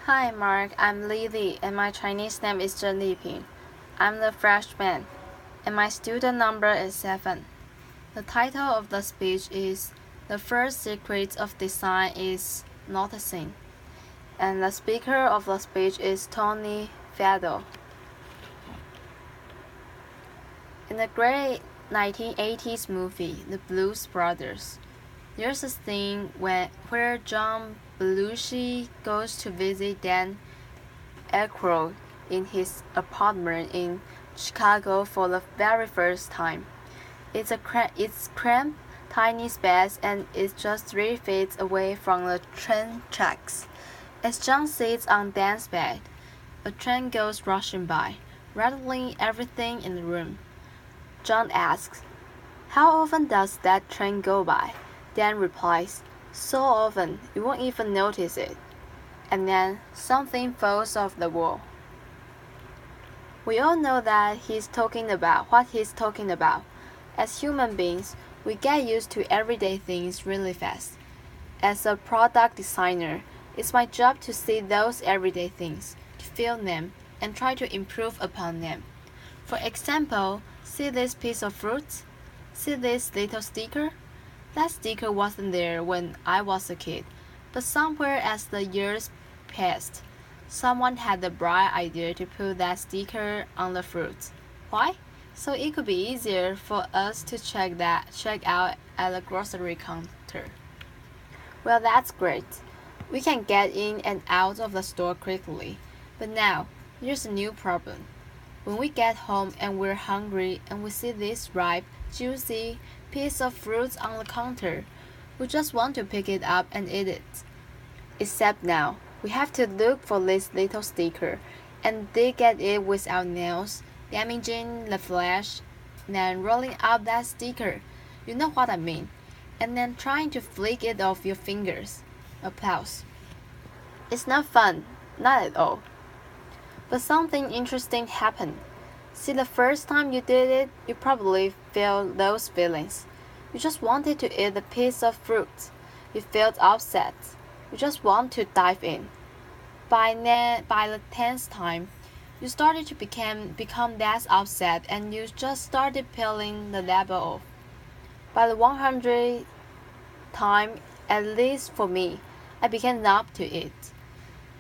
Hi Mark, I'm Lily and my Chinese name is Zhen Liping. I'm the freshman and my student number is 7. The title of the speech is The First Secret of Design is Noticing, and the speaker of the speech is Tony Fadell. In the great 1980s movie, The Blues Brothers, there's a scene where John Belushi goes to visit Dan Aykroyd in his apartment in Chicago for the very first time. It's cramped, tiny space, and it's just 3 feet away from the train tracks. As John sits on Dan's bed, a train goes rushing by, rattling everything in the room. John asks, "How often does that train go by?" Dan replies, "So often, you won't even notice it." And then something falls off the wall. We all know what he's talking about. As human beings, we get used to everyday things really fast. As a product designer, it's my job to see those everyday things, to feel them, and try to improve upon them. For example, see this piece of fruit? See this little sticker? That sticker wasn't there when I was a kid, but somewhere as the years passed, someone had the bright idea to put that sticker on the fruit. Why? So it could be easier for us to check out at the grocery counter. Well, that's great. We can get in and out of the store quickly. But now, there's a new problem. When we get home and we're hungry and we see this ripe, juicy piece of fruit on the counter, we just want to pick it up and eat it. Except now, we have to look for this little sticker and dig at it with our nails, damaging the flesh, then rolling up that sticker, you know what I mean, and then trying to flick it off your fingers. Applause. It's not fun, not at all. But something interesting happened. See, the first time you did it, you probably felt those feelings. You just wanted to eat a piece of fruit. You felt upset. You just want to dive in. By the 10th time, you started to become that upset and you just started peeling the label off. By the 100th time, at least for me, I became numb to it.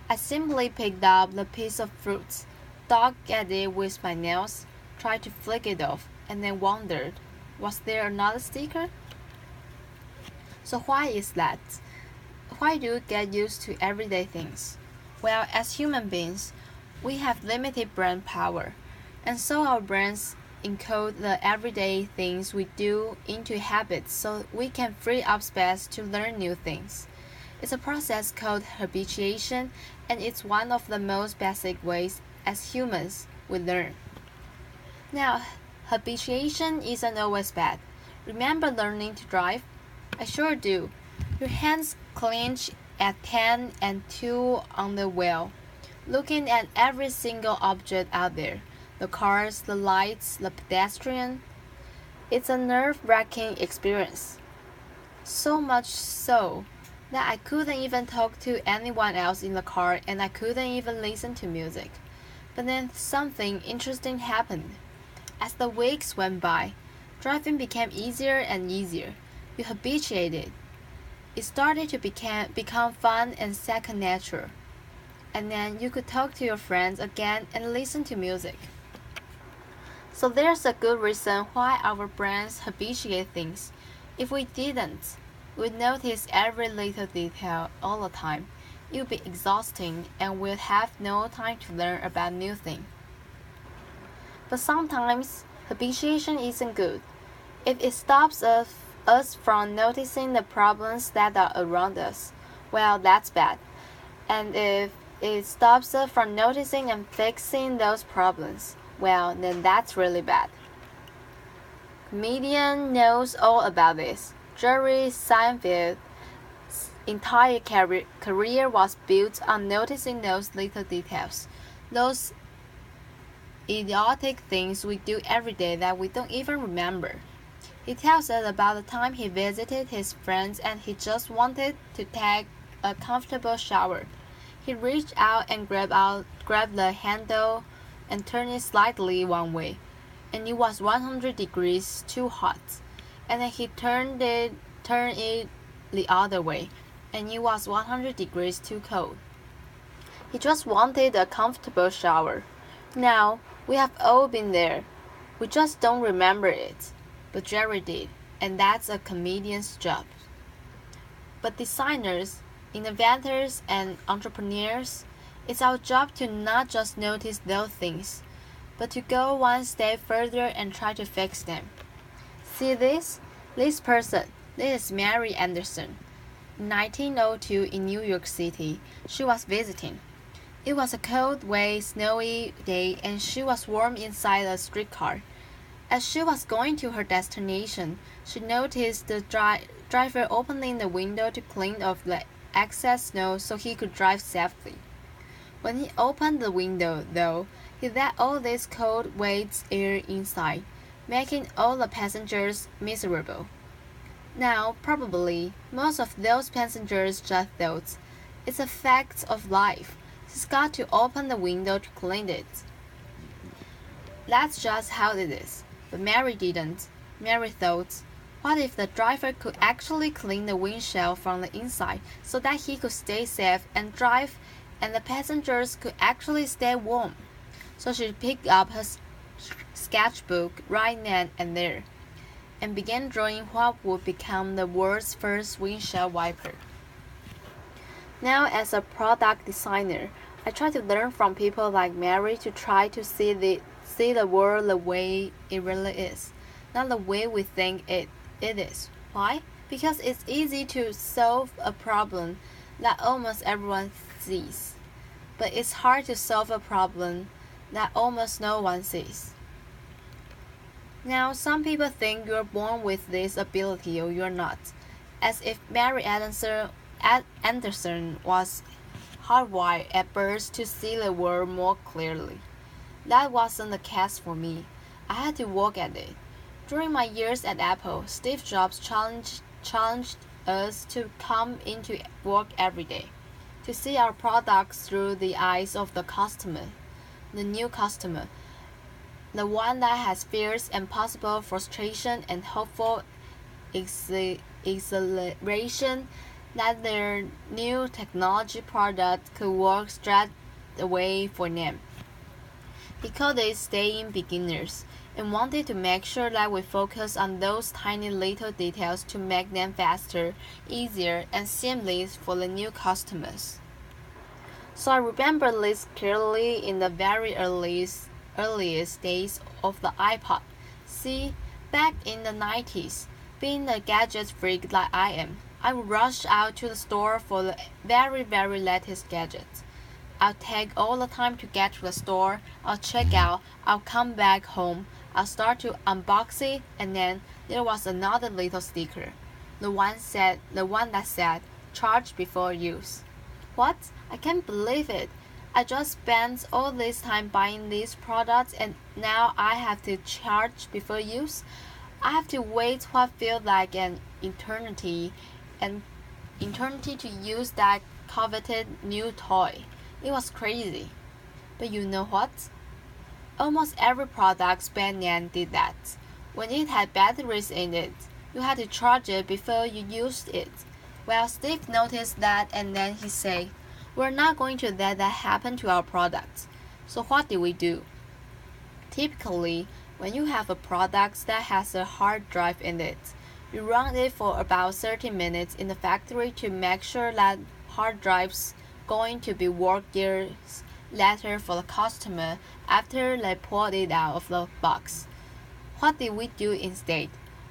I simply picked up the piece of fruit, dug at it with my nails, tried to flick it off, and then wondered, was there another sticker? So why is that? Why do we get used to everyday things? Well, as human beings, we have limited brain power, and so our brains encode the everyday things we do into habits so we can free up space to learn new things. It's a process called habituation, and it's one of the most basic ways as humans we learn. Now, habituation isn't always bad. Remember learning to drive? I sure do. Your hands clench at 10 and 2 on the wheel, looking at every single object out there, the cars, the lights, the pedestrian. It's a nerve-wracking experience. So much so that I couldn't even talk to anyone else in the car and I couldn't even listen to music. But then something interesting happened. As the weeks went by, driving became easier and easier. You habituated. It started to become fun and second nature. And then you could talk to your friends again and listen to music. So there's a good reason why our brains habituate things. If we didn't, we'd notice every little detail all the time. It would be exhausting and we'd have no time to learn about new things. But sometimes, habituation isn't good. If it stops us from noticing the problems that are around us, well, that's bad. And if it stops us from noticing and fixing those problems, well, then that's really bad. Comedian knows all about this. Jerry Seinfeld's entire career was built on noticing those little details, those idiotic things we do every day that we don't even remember. He tells us about the time he visited his friends and he just wanted to take a comfortable shower. He reached out and grabbed the handle and turned it slightly one way, and it was 100 degrees too hot. And then he turned it the other way, and it was 100 degrees too cold. He just wanted a comfortable shower. Now, we have all been there. We just don't remember it. But Jerry did, and that's a comedian's job. But designers, innovators, and entrepreneurs, it's our job to not just notice those things, but to go one step further and try to fix them. See this? This person, this is Mary Anderson. In 1902 in New York City, she was visiting. It was a cold, wet, snowy day, and she was warm inside a streetcar. As she was going to her destination, she noticed the driver opening the window to clean off the excess snow so he could drive safely. When he opened the window, though, he let all this cold, wet air inside, making all the passengers miserable. Now, probably, most of those passengers just thought, it's a fact of life. He's got to open the window to clean it. That's just how it is. But Mary didn't. Mary thought, what if the driver could actually clean the windshield from the inside so that he could stay safe and drive and the passengers could actually stay warm? So she picked up her sketchbook right then and there and began drawing what would become the world's first windshield wiper. Now, as a product designer, I try to learn from people like Mary to try to see the world the way it really is, not the way we think it is. Why? Because it's easy to solve a problem that almost everyone sees, but it's hard to solve a problem that almost no one sees. Now, some people think you're born with this ability or you're not, as if Mary Anderson was hardwired at birth to see the world more clearly. That wasn't the case for me. I had to work at it. During my years at Apple, Steve Jobs challenged us to come into work every day, to see our products through the eyes of the customer, the new customer, the one that has fierce and possible frustration and hopeful exhilaration that their new technology product could work straight away for them. He called it staying beginners and wanted to make sure that we focus on those tiny little details to make them faster, easier, and seamless for the new customers. So I remember this clearly in the very earliest days of the iPod. See, back in the 90s, being a gadget freak like I am, I would rush out to the store for the very, very latest gadgets. I'll take all the time to get to the store, I'll check out, I'll come back home, I'll start to unbox it, and then there was another little sticker. The one that said, charge before use. What? I can't believe it. I just spent all this time buying these products and now I have to charge before use? I have to wait what feels like an eternity to use that coveted new toy. It was crazy. But you know what? Almost every product back then did that. When it had batteries in it, you had to charge it before you used it. Well, Steve noticed that and then he said, we're not going to let that happen to our products. So what did we do? Typically, when you have a product that has a hard drive in it, you run it for about 30 minutes in the factory to make sure that hard drive's going to be worked years later for the customer after they pulled it out of the box. What did we do instead?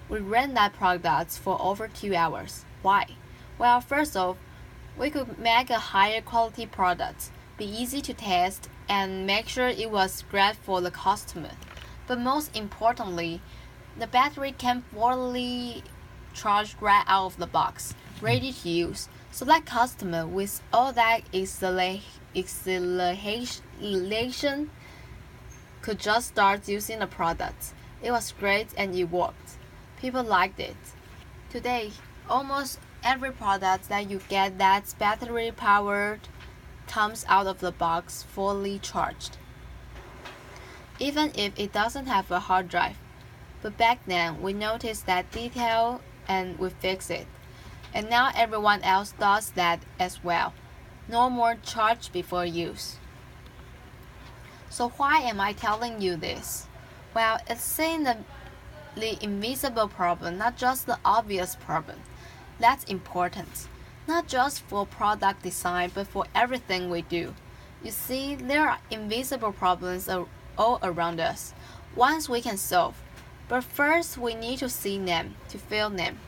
We ran that product for over 2 hours. Why? Well, first off, we could make a higher quality product, be easy to test, and make sure it was great for the customer. But most importantly, the battery came fully charged right out of the box, ready to use, so that customer with all that exhilaration could just start using the product. It was great and it worked. People liked it. Today, almost every product that you get that's battery powered comes out of the box fully charged, even if it doesn't have a hard drive. But back then, we noticed that detail and we fixed it. And now everyone else does that as well. No more charge before use. So why am I telling you this? Well, it's seeing the invisible problem, not just the obvious problem. That's important, not just for product design, but for everything we do. You see, there are invisible problems all around us, ones we can solve. But first, we need to see them, to feel them.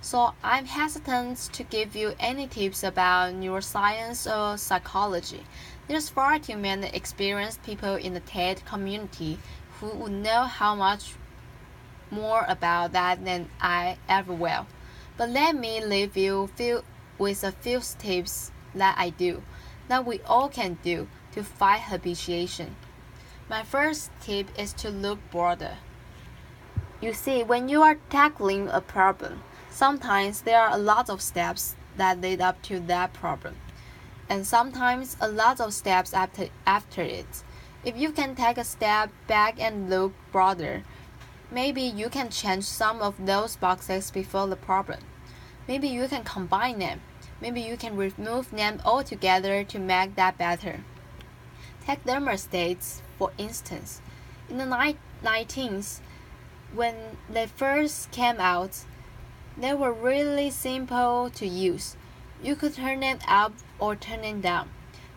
So I'm hesitant to give you any tips about neuroscience or psychology. There's far too many experienced people in the TED community who would know how much more about that than I ever will. But let me leave you with a few tips that I do, that we all can do to fight habituation. My first tip is to look broader. You see, when you are tackling a problem, sometimes there are a lot of steps that lead up to that problem, and sometimes a lot of steps after it. If you can take a step back and look broader, maybe you can change some of those boxes before the problem. Maybe you can combine them. Maybe you can remove them altogether to make that better. Take thermostats, for instance. In the 19th, when they first came out, they were really simple to use. You could turn them up or turn them down.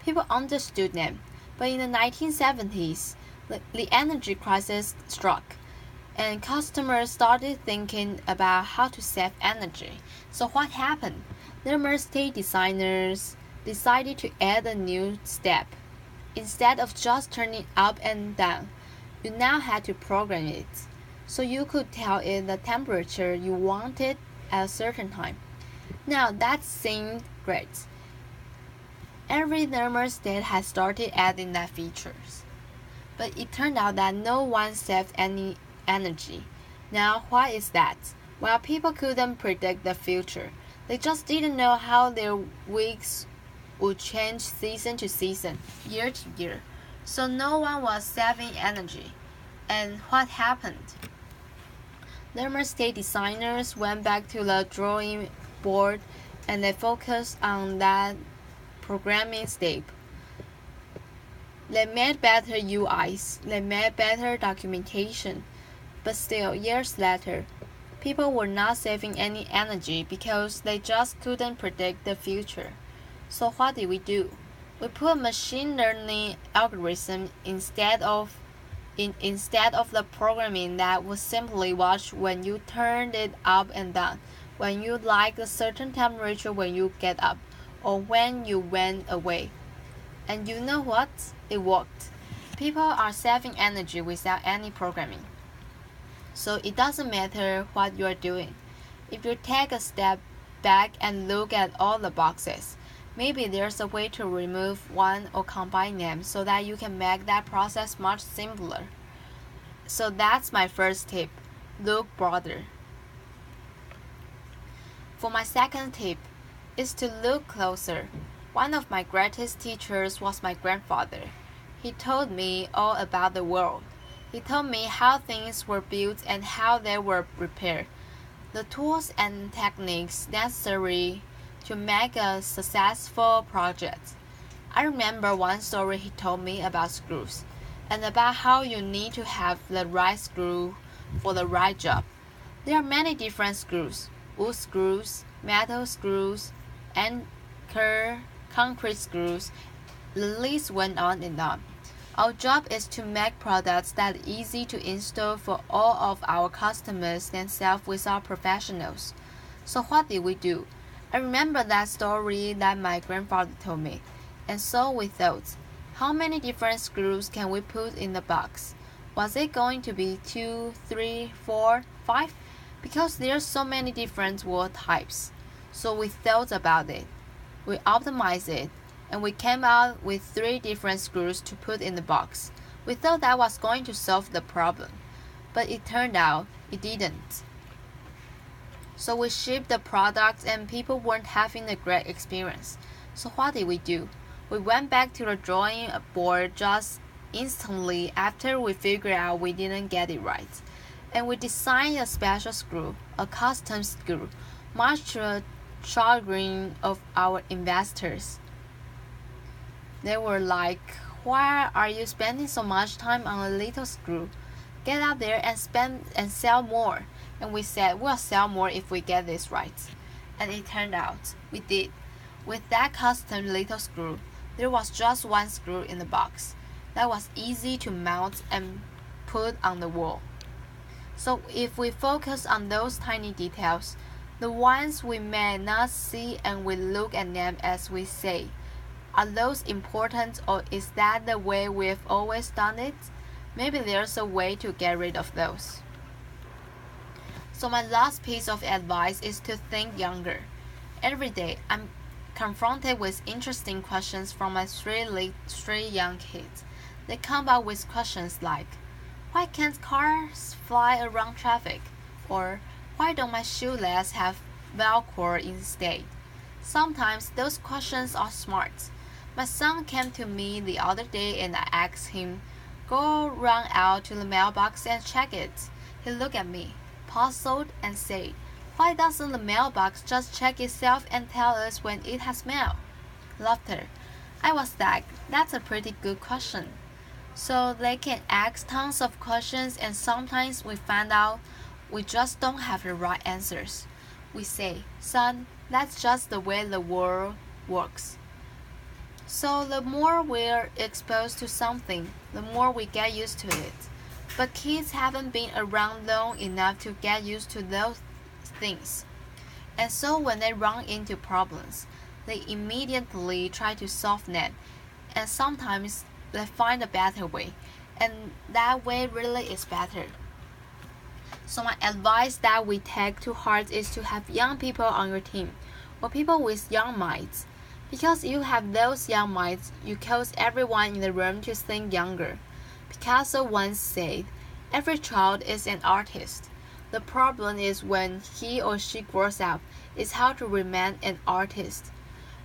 People understood them. But in the 1970s, the energy crisis struck, and customers started thinking about how to save energy. So what happened? Thermostat designers decided to add a new step. Instead of just turning up and down, you now had to program it, so you could tell it the temperature you wanted at a certain time. Now that seemed great. Every thermostat has started adding that features. But it turned out that no one saved any energy. Now why is that? Well, people couldn't predict the future. They just didn't know how their weeks would change season to season, year to year. So no one was saving energy. And what happened? Thermostat designers went back to the drawing board and they focused on that programming step. They made better UIs, they made better documentation, but still, years later, people were not saving any energy because they just couldn't predict the future. So what did we do? We put machine learning algorithm instead of the programming that would simply watch when you turned it up and down, when you like a certain temperature when you get up, or when you went away. And you know what? It worked. People are saving energy without any programming. So it doesn't matter what you are doing. If you take a step back and look at all the boxes, maybe there's a way to remove one or combine them so that you can make that process much simpler. So that's my first tip. Look broader. For my second tip is to look closer. One of my greatest teachers was my grandfather. He told me all about the world. He told me how things were built and how they were repaired, the tools and techniques necessary to make a successful project. I remember one story he told me about screws, and about how you need to have the right screw for the right job. There are many different screws: wood screws, metal screws, anchor, concrete screws. The list went on and on. Our job is to make products that are easy to install for all of our customers and sell without professionals. So what did we do? I remember that story that my grandfather told me. And so we thought, how many different screws can we put in the box? Was it going to be 2, 3, 4, 5? Because there are so many different wood types. So we thought about it. We optimized it. And we came out with 3 different screws to put in the box. We thought that was going to solve the problem, but it turned out it didn't. So we shipped the product and people weren't having a great experience. So what did we do? We went back to the drawing board just instantly after we figured out we didn't get it right. And we designed a special screw, a custom screw, much to the chagrin of our investors. They were like, "Why are you spending so much time on a little screw? Get out there and spend and sell more." And we said, "We'll sell more if we get this right." And it turned out we did. With that custom little screw, there was just one screw in the box that was easy to mount and put on the wall. So if we focus on those tiny details, the ones we may not see, and we look at them as we say, are those important, or is that the way we've always done it? Maybe there's a way to get rid of those. So my last piece of advice is to think younger. Every day I'm confronted with interesting questions from my three young kids. They come up with questions like, "Why can't cars fly around traffic?" Or, "Why don't my shoelaces have Velcro instead?" Sometimes those questions are smart. My son came to me the other day and I asked him, "Go run out to the mailbox and check it." He looked at me, puzzled, and said, "Why doesn't the mailbox just check itself and tell us when it has mail?" Laughter. I was like, "That's a pretty good question." So they can ask tons of questions, and sometimes we find out we just don't have the right answers. We say, "Son, that's just the way the world works." So the more we're exposed to something, the more we get used to it. But kids haven't been around long enough to get used to those things. And so when they run into problems, they immediately try to solve them. And sometimes they find a better way. And that way really is better. So my advice that we take to heart is to have young people on your team, or people with young minds. Because you have those young minds, you cause everyone in the room to think younger. Picasso once said, "Every child is an artist. The problem is when he or she grows up, is how to remain an artist."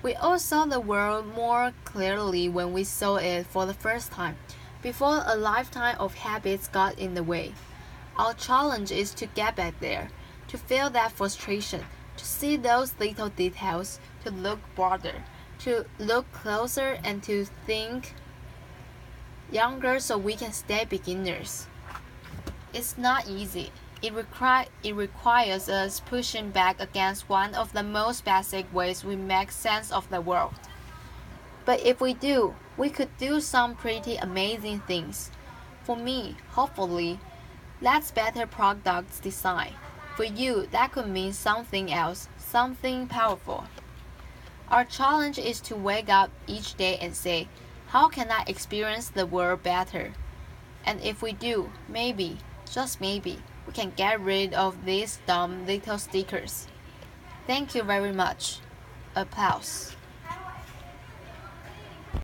We all saw the world more clearly when we saw it for the first time, before a lifetime of habits got in the way. Our challenge is to get back there, to feel that frustration, to see those little details, to look broader, to look closer, and to think younger so we can stay beginners. It's not easy. It requires us pushing back against one of the most basic ways we make sense of the world. But if we do, we could do some pretty amazing things. For me, hopefully, that's better product design. For you, that could mean something else, something powerful. Our challenge is to wake up each day and say, "How can I experience the world better?" And if we do, maybe, just maybe, we can get rid of these dumb little stickers. Thank you very much. Applause.